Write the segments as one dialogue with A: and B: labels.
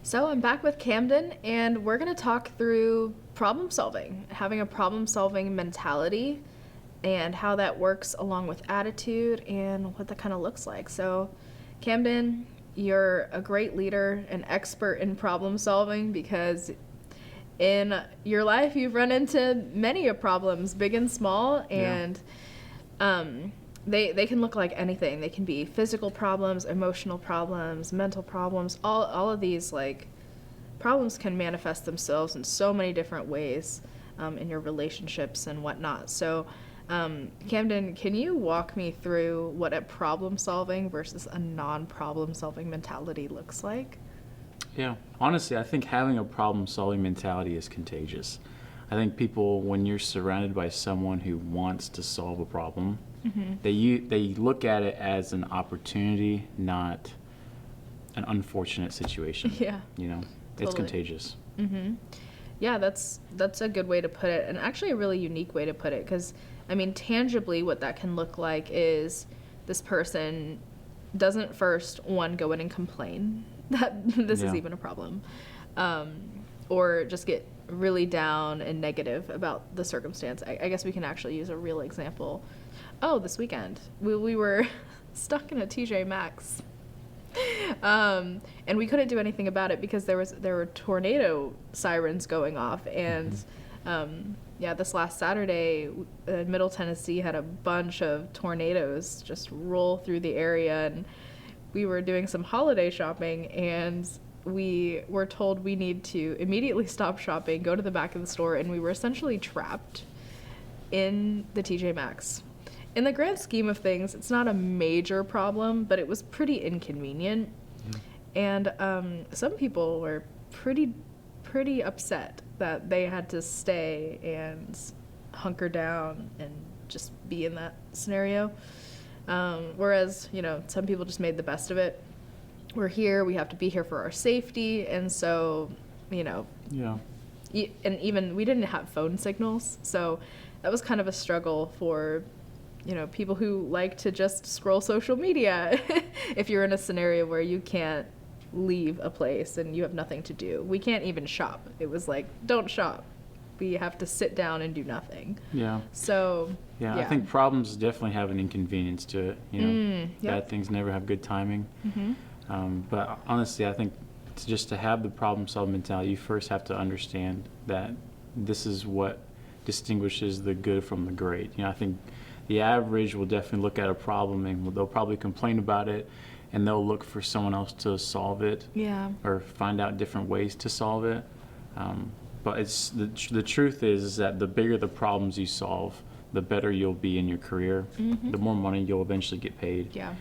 A: So I'm back with Camden, and we're going to talk through problem solving, having a problem solving mentality, and how that works along with attitude and what that kind of looks like. So, Camden, you're a great leader, an expert in problem solving because in your life you've run into many of problems, big and small, and they can look like anything. They can be physical problems, emotional problems, mental problems. All of these like problems can manifest themselves in so many different ways in your relationships and whatnot. So, Camden, can you walk me through what a problem solving versus a non-problem solving mentality looks like?
B: Yeah, honestly, I think having a problem-solving mentality is contagious. I think people, when you're surrounded by someone who wants to solve a problem, they look at it as an opportunity, not an unfortunate situation.
A: Yeah,
B: You know, it's
A: totally.
B: contagious.
A: Yeah, that's a good way to put it, and actually a really unique way to put it. Because I mean, tangibly, what that can look like is this person doesn't first one go in and complain that this is
B: Yeah.
A: even a problem, um, or just get really down and negative about the circumstance. I guess we can actually use a real example. Oh, this weekend we were stuck in a TJ Maxx, and we couldn't do anything about it because there were tornado sirens going off, and yeah, this last Saturday, Middle Tennessee had a bunch of tornadoes just roll through the area, and we were doing some holiday shopping, and we were told we need to immediately stop shopping, go to the back of the store, and we were essentially trapped in the TJ Maxx. In the grand scheme of things, it's not a major problem, but it was pretty inconvenient. And some people were pretty upset that they had to stay and hunker down and just be in that scenario. Whereas, some people just made the best of it. We're here, we have to be here for our safety, and so,
B: Yeah.
A: and even we didn't have phone signals, so that was kind of a struggle for people who like to just scroll social media. If you're in a scenario where you can't leave a place and you have nothing to do, we can't even shop. It was like, don't shop, we have to sit down and do nothing.
B: Yeah.
A: So
B: Yeah, I think problems definitely have an inconvenience to it.
A: Yep.
B: Bad things never have good timing. But honestly, I think to have the problem-solving mentality, you first have to understand that this is what distinguishes the good from the great. I think the average will definitely look at a problem and they'll probably complain about it, and they'll look for someone else to solve it
A: Yeah.
B: or find out different ways to solve it. But it's the truth is that the bigger the problems you solve, the better you'll be in your career, the more money you'll eventually get paid.
A: Yeah.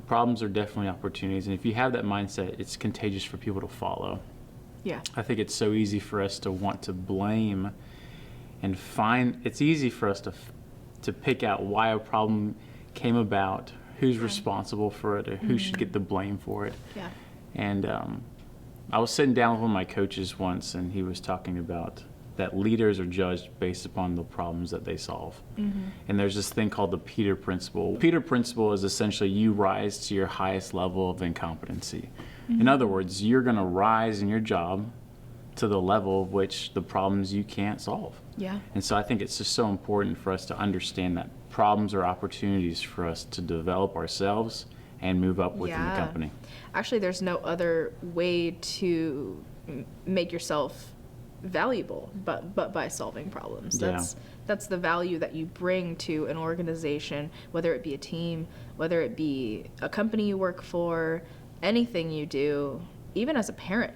B: Problems are definitely opportunities, and if you have that mindset, it's contagious for people to follow.
A: Yeah.
B: I think it's so easy for us to want to blame and it's easy for us to pick out why a problem came about, who's responsible for it, or who should get the blame for it.
A: Yeah.
B: And I was sitting down with one of my coaches once, and he was talking about that leaders are judged based upon the problems that they solve. And there's this thing called the Peter Principle. Peter Principle is essentially you rise to your highest level of incompetency. In other words, you're going to rise in your job to the level of which the problems you can't solve.
A: Yeah.
B: And so I think it's just so important for us to understand that problems are opportunities for us to develop ourselves and move up within the company.
A: Actually, there's no other way to make yourself valuable but by solving problems. That's the value that you bring to an organization, whether it be a team, whether it be a company you work for, anything you do, even as a parent.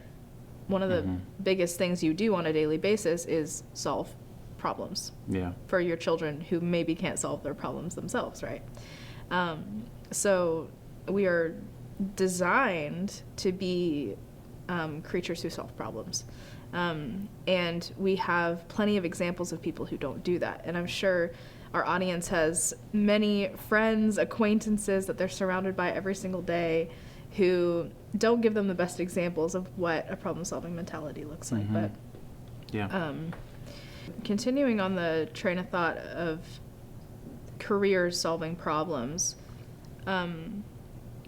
A: One of the biggest things you do on a daily basis is solve problems for your children who maybe can't solve their problems themselves, right? So we are designed to be creatures who solve problems. And we have plenty of examples of people who don't do that. And I'm sure our audience has many friends, acquaintances that they're surrounded by every single day who don't give them the best examples of what a problem-solving mentality looks like. But continuing on the train of thought of careers solving problems, can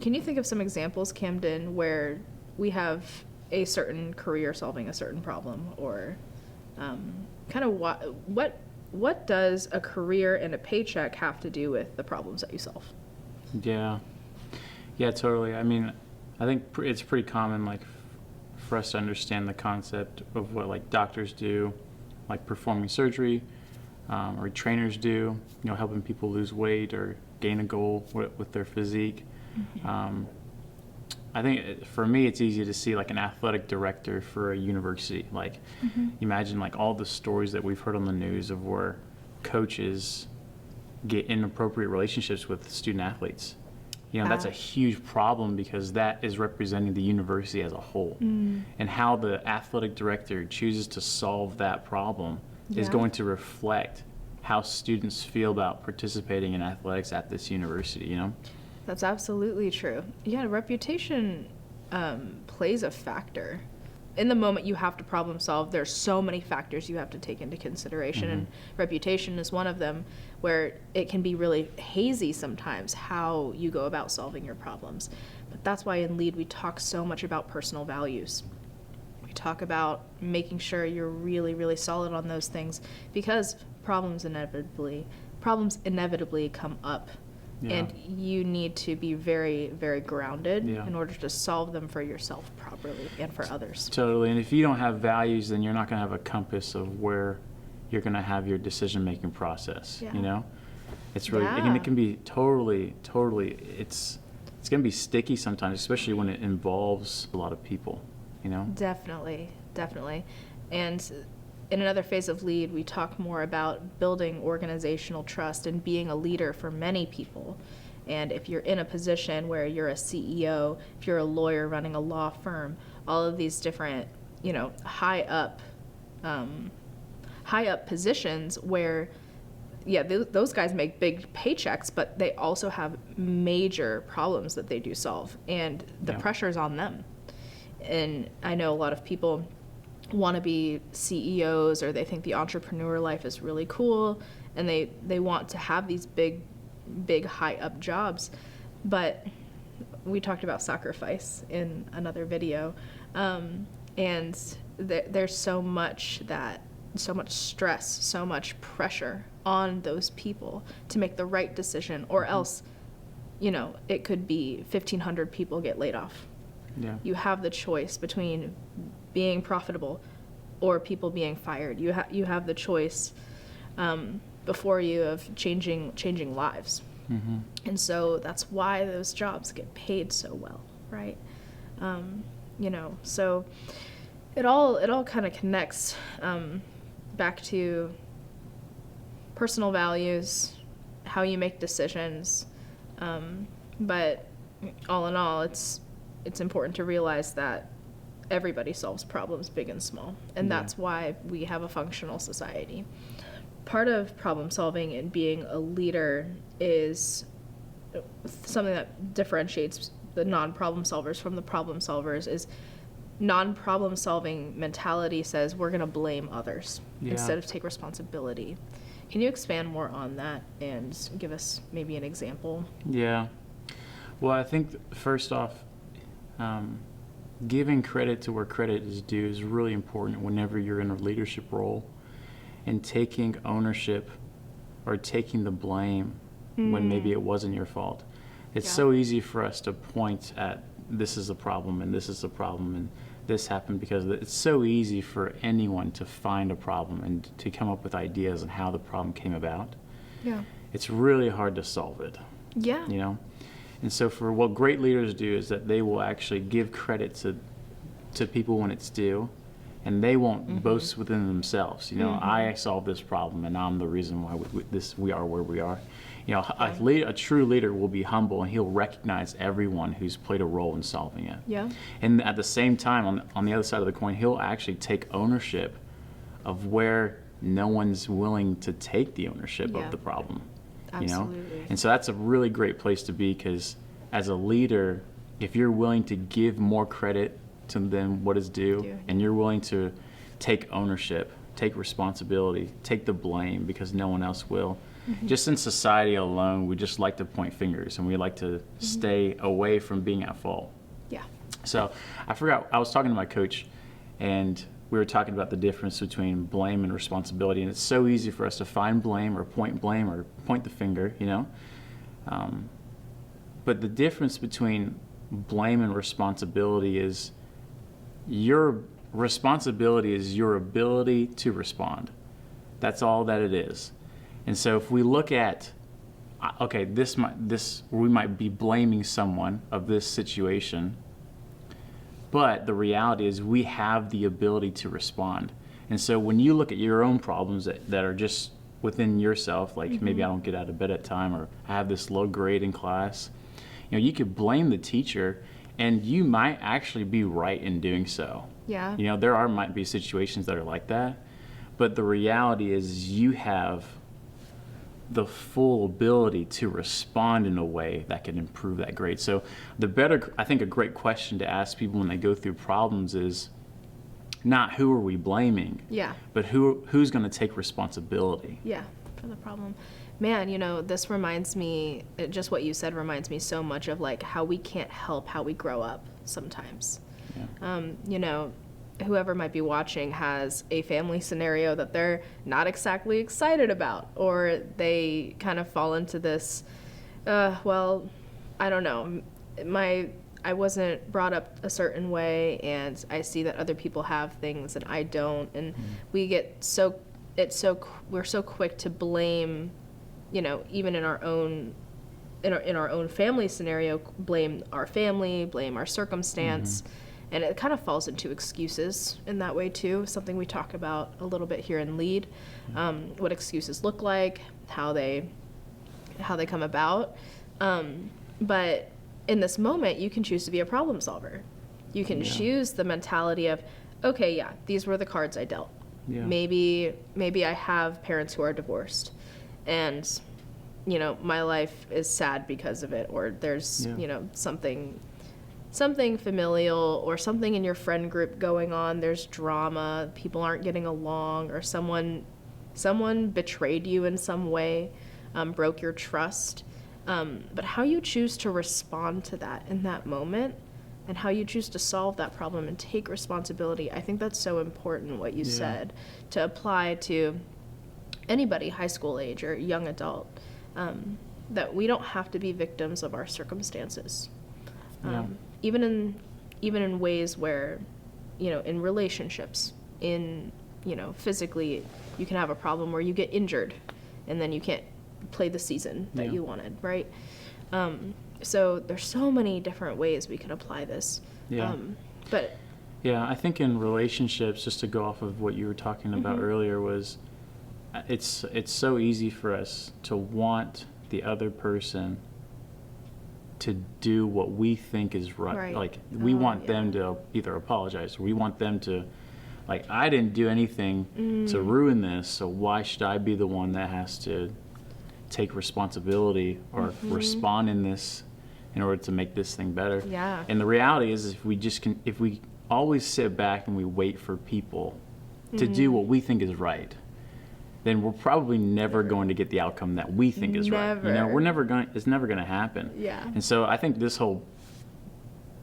A: you think of some examples, Camden, where we have a certain career solving a certain problem, or kind of what does a career and a paycheck have to do with the problems that you solve?
B: Yeah. Yeah, totally. I mean, I think it's pretty common, like, for us to understand the concept of what, like, doctors do, like performing surgery, or trainers do, helping people lose weight or gain a goal with their physique. I think for me, it's easy to see like an athletic director for a university. Like, imagine like all the stories that we've heard on the news of where coaches get inappropriate relationships with student athletes. That's a huge problem because that is representing the university as a whole. And how the athletic director chooses to solve that problem is going to reflect how students feel about participating in athletics at this university,
A: That's absolutely true. Yeah, reputation plays a factor. In the moment you have to problem solve, there's so many factors you have to take into consideration, and reputation is one of them, where it can be really hazy sometimes how you go about solving your problems. But that's why in LEAD we talk so much about personal values. We talk about making sure you're really, really solid on those things, because problems inevitably come up.
B: Yeah.
A: And you need to be very, very grounded
B: Yeah.
A: in order to solve them for yourself properly and for others.
B: Totally. And if you don't have values, then you're not going to have a compass of where you're going to have your decision-making process.
A: Yeah.
B: It's really,
A: Yeah.
B: it can be totally, it's going to be sticky sometimes, especially when it involves a lot of people,
A: Definitely. And in another phase of LEAD, we talk more about building organizational trust and being a leader for many people. And if you're in a position where you're a CEO, if you're a lawyer running a law firm, all of these different, high up positions where, those guys make big paychecks, but they also have major problems that they do solve, and the pressure's on them. And I know a lot of people want to be CEOs, or they think the entrepreneur life is really cool, and they want to have these big high up jobs. But we talked about sacrifice in another video, and there's so much stress, so much pressure on those people to make the right decision, or else it could be 1,500 people get laid off. You have the choice between being profitable or people being fired. You have the choice before you of changing lives. And so that's why those jobs get paid so well, right? So it all kind of connects back to personal values, how you make decisions, but all in all, it's important to realize that everybody solves problems, big and small, and that's why we have a functional society. Part of problem solving and being a leader is something that differentiates the non-problem solvers from the problem solvers. Is non-problem solving mentality says we're going to blame others instead of take responsibility. Can you expand more on that and give us maybe an example?
B: Yeah. Well, I think first off, giving credit to where credit is due is really important whenever you're in a leadership role, and taking ownership or taking the blame when maybe it wasn't your fault. It's so easy for us to point at this is a problem and this is a problem and this happened, because it's so easy for anyone to find a problem and to come up with ideas on how the problem came about. It's really hard to solve it. And so for what great leaders do is that they will actually give credit to people when it's due, and they won't boast within themselves. I solved this problem, and I'm the reason why we are where we are. A true leader will be humble, and he'll recognize everyone who's played a role in solving it. And at the same time, on the other side of the coin, he'll actually take ownership of where no one's willing to take the ownership of the problem.
A: Absolutely.
B: And so that's a really great place to be, because as a leader, if you're willing to give more credit to them what is due, and you're willing to take ownership, take responsibility, take the blame because no one else will. Just in society alone, we just like to point fingers, and we like to stay away from being at fault. So I forgot, I was talking to my coach, and we were talking about the difference between blame and responsibility. And it's so easy for us to find blame or point the finger, you know. But the difference between blame and responsibility is your responsibility is your ability to respond. That's all that it is. And so if we look at, okay, we might be blaming someone of this situation, but the reality is we have the ability to respond. And so when you look at your own problems that are just within yourself, like maybe I don't get out of bed at time, or I have this low grade in class, you know, you could blame the teacher, and you might actually be right in doing so.
A: Yeah.
B: You know, might be situations that are like that, but the reality is you have the full ability to respond in a way that can improve that grade. So I think a great question to ask people when they go through problems is not who are we blaming, but who's going to take responsibility.
A: Yeah, for the problem. Man, you know, this reminds me, just what you said reminds me so much of like how we can't help how we grow up sometimes.
B: Yeah.
A: You know, whoever might be watching has a family scenario that they're not exactly excited about, or they kind of fall into this, well, I don't know, I wasn't brought up a certain way, and I see that other people have things and I don't, and we get we're so quick to blame, you know, even in our own family scenario, blame our family, blame our circumstance. And it kind of falls into excuses in that way too, something we talk about a little bit here in LEAD, what excuses look like, how they come about. But in this moment, you can choose to be a problem solver. You can choose the mentality of, okay, yeah, these were the cards I dealt. Yeah. Maybe I have parents who are divorced, and, you know, my life is sad because of it, or there's, you know, something familial or something in your friend group going on, there's drama, people aren't getting along, or someone betrayed you in some way, broke your trust. But how you choose to respond to that in that moment, and how you choose to solve that problem and take responsibility, I think that's so important, what you said, to apply to anybody high school age or young adult, that we don't have to be victims of our circumstances. Even in ways where, you know, in relationships, in, you know, physically, you can have a problem where you get injured and then you can't play the season that you wanted, right? So there's so many different ways we can apply this. But
B: I think in relationships, just to go off of what you were talking about earlier, was it's so easy for us to want the other person to do what we think is right. Like, we want them to either apologize, or we want them to, like, I didn't do anything to ruin this, so why should I be the one that has to take responsibility or respond in this in order to make this thing better?
A: Yeah.
B: And the reality is if we always sit back and we wait for people to do what we think is right, then we're probably never going to get the outcome that we think is right. You know, it's never going to happen.
A: Yeah.
B: And so I think this whole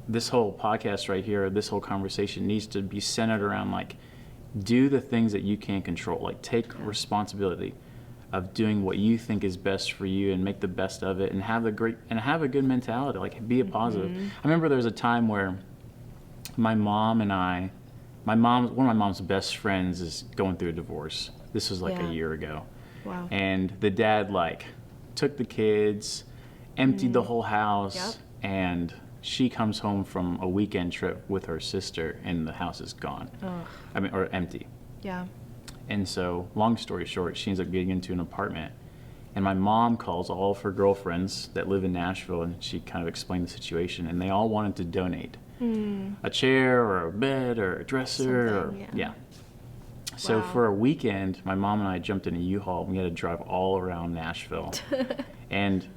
B: podcast right here, this whole conversation needs to be centered around, like, do the things that you can control. Like, take responsibility of doing what you think is best for you and make the best of it, and have a good mentality. Like, be a positive. I remember there was a time where one of my mom's best friends is going through a divorce. This was like a year ago.
A: Wow.
B: And the dad, like, took the kids, emptied the whole house, and she comes home from a weekend trip with her sister, and the house is gone. Or empty.
A: Yeah.
B: And so, long story short, she ends up getting into an apartment. And my mom calls all of her girlfriends that live in Nashville, and she kind of explained the situation, and they all wanted to donate a chair or a bed or a dresser. So for a weekend, my mom and I jumped in a U-Haul, and we had to drive all around Nashville. And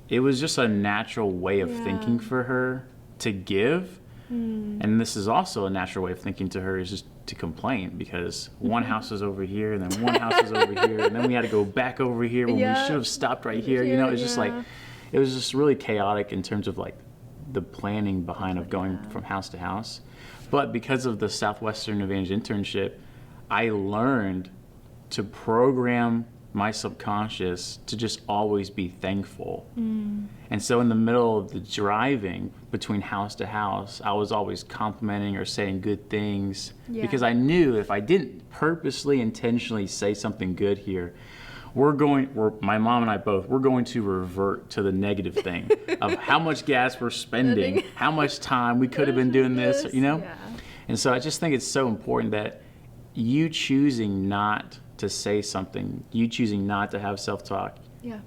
B: it was just a natural way of thinking for her to give. And this is also a natural way of thinking to her, is just to complain, because one house is over here, and then one house is over here, and then we had to go back over here when we should have stopped right here. You know, it's just like, it was just really chaotic in terms of, like, the planning behind of going from house to house. But because of the Southwestern Advantage internship, I learned to program my subconscious to just always be thankful. And so in the middle of the driving between house to house, I was always complimenting or saying good things, because I knew if I didn't purposely, intentionally say something good here, my mom and I both, we're going to revert to the negative thing of how much gas we're spending, how much time we could have been doing this, you know?
A: Yeah.
B: And so I just think it's so important that you choosing not to say something, you choosing not to have self-talk,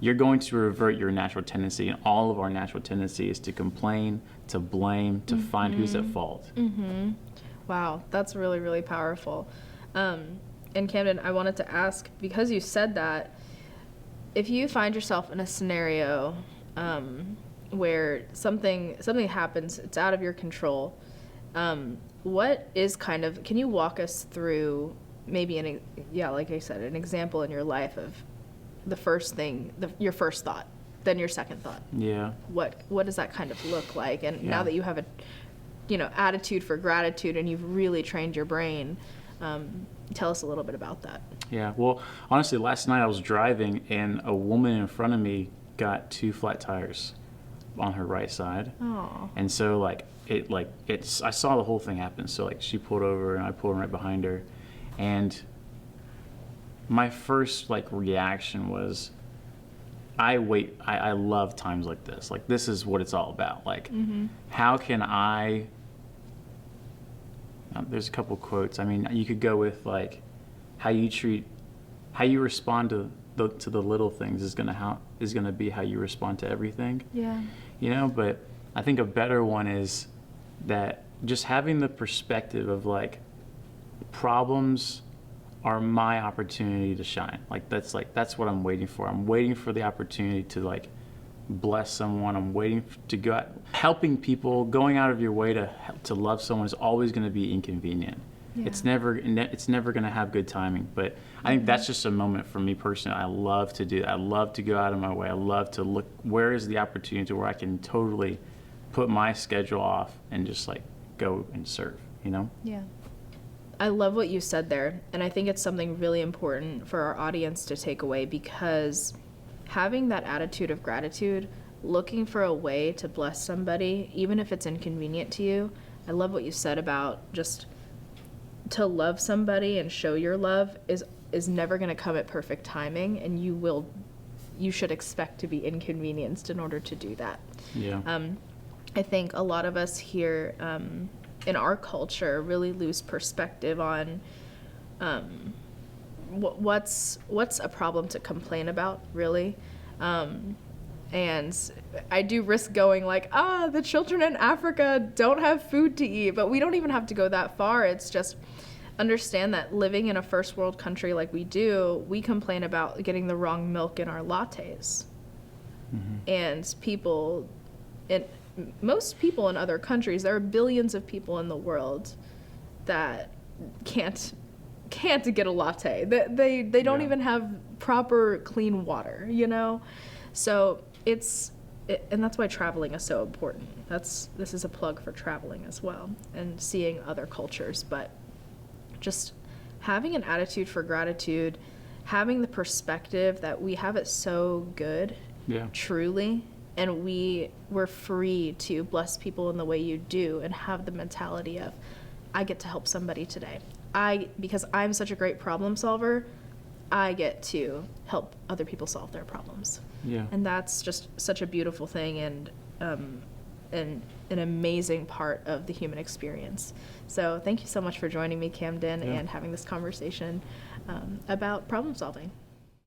B: you're going to revert your natural tendency, and all of our natural tendency is to complain, to blame, to find who's at fault.
A: Wow, that's really, really powerful. And Camden, I wanted to ask, because you said that, if you find yourself in a scenario where something happens, it's out of your control, what is can you walk us through maybe like I said, an example in your life of the first thing, your first thought, then your second thought?
B: Yeah.
A: What does that kind of look like? And now that you have attitude for gratitude and you've really trained your brain, tell us a little bit about that.
B: Yeah, well, honestly, last night I was driving and a woman in front of me got 2 flat tires on her right side.
A: Oh.
B: And so I saw the whole thing happen. So she pulled over and I pulled right behind her. And my first reaction was, I love times like this. This is what it's all about. How can I, there's a couple quotes. I mean, you could go with how you respond to the little things is gonna be how you respond to everything.
A: Yeah.
B: But I think a better one is that just having the perspective of problems are my opportunity to shine. That's what I'm waiting for. I'm waiting for the opportunity to bless someone. I'm waiting to go out. Helping people, going out of your way to love someone is always going to be inconvenient. Yeah. It's never going to have good timing. But I think that's just a moment for me personally. I love to do that. I love to go out of my way. I love to look, where is the opportunity where I can totally put my schedule off and just go and serve,
A: Yeah. I love what you said there, and I think it's something really important for our audience to take away, because having that attitude of gratitude, looking for a way to bless somebody, even if it's inconvenient to you. I love what you said about just to love somebody and show your love is never going to come at perfect timing, and you should expect to be inconvenienced in order to do that.
B: Yeah.
A: I think a lot of us here in our culture really lose perspective on what's a problem to complain about, really. And I do risk going the children in Africa don't have food to eat, but we don't even have to go that far. It's just understand that living in a first world country like we do, we complain about getting the wrong milk in our lattes. And most people in other countries, there are billions of people in the world that can't get a latte. They don't even have proper clean water, So and that's why traveling is so important. This is a plug for traveling as well and seeing other cultures, but just having an attitude for gratitude, having the perspective that we have it so good, truly, and we're free to bless people in the way you do, and have the mentality of, I get to help somebody today. Because I'm such a great problem solver, I get to help other people solve their problems.
B: Yeah.
A: And that's just such a beautiful thing, and an amazing part of the human experience. So thank you so much for joining me, Camden, and having this conversation about problem solving.